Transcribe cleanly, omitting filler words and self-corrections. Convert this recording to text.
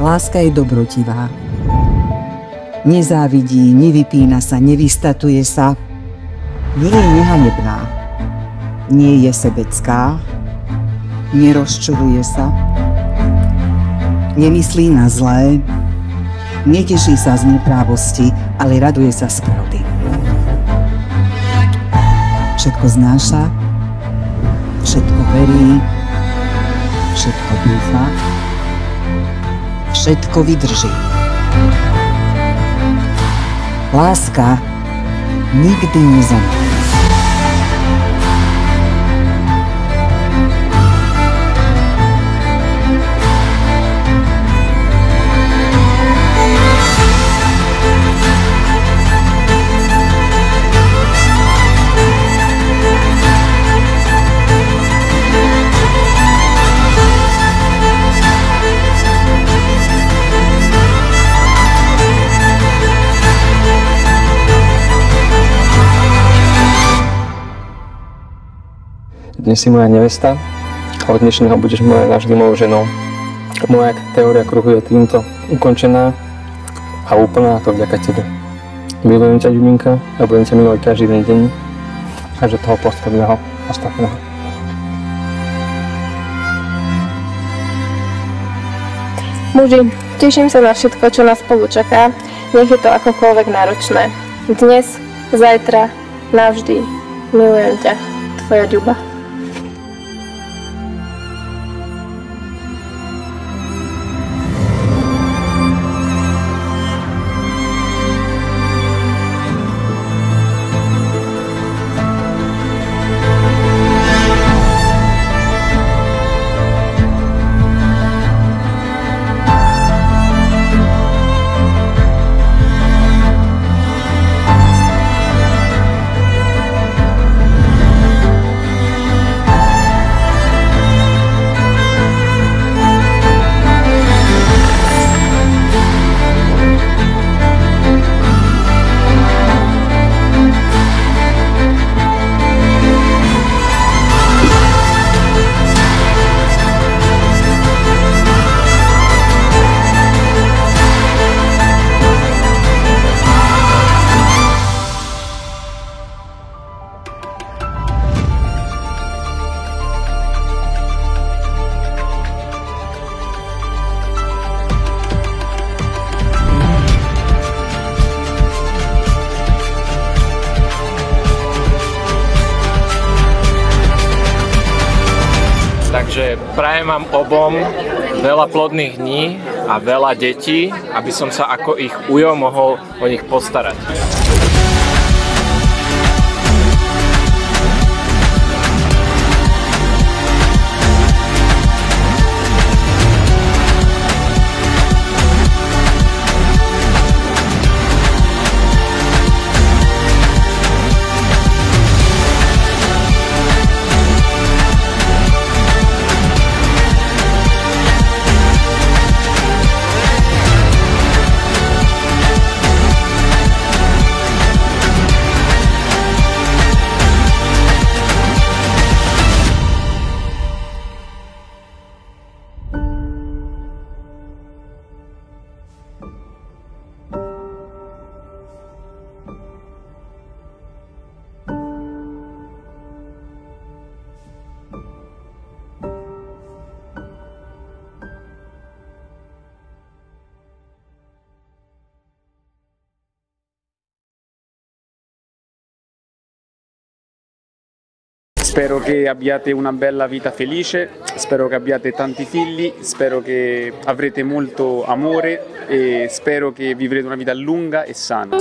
Láska je dobrotivá. Nezávidí, nevypína sa, nevystatuje sa. Nie je nehanebná. Nie je sebecká. Nerozčuruje sa. Nemyslí na zlé. Neteší sa z neprávosti, ale raduje sa z pravdy. Všetko znáša, všetko verí, všetko dúfa, všetko vydrží. Láska nikdy nezomrie. Dnes si moja nevesta a od dnešného budeš moja navždy mojou ženou. Moja teória kruhu je týmto ukončená a úplná, to vďaka tebe. Milujem ťa, Julinka, a budem ťa milovať každý deň až do toho posledného ostatného. Muži, teším sa na všetko, čo nás spolu čaká, nech je to akokoľvek náročné. Dnes, zajtra, navždy. Milujem ťa, tvoja Ďuba. Takže prajem vám obom veľa plodných dní a veľa detí, aby som sa ako ich ujo mohol o nich postarať. Spero che abbiate una bella vita felice, spero che abbiate tanti figli, spero che avrete molto amore e spero che vivrete una vita lunga e sana.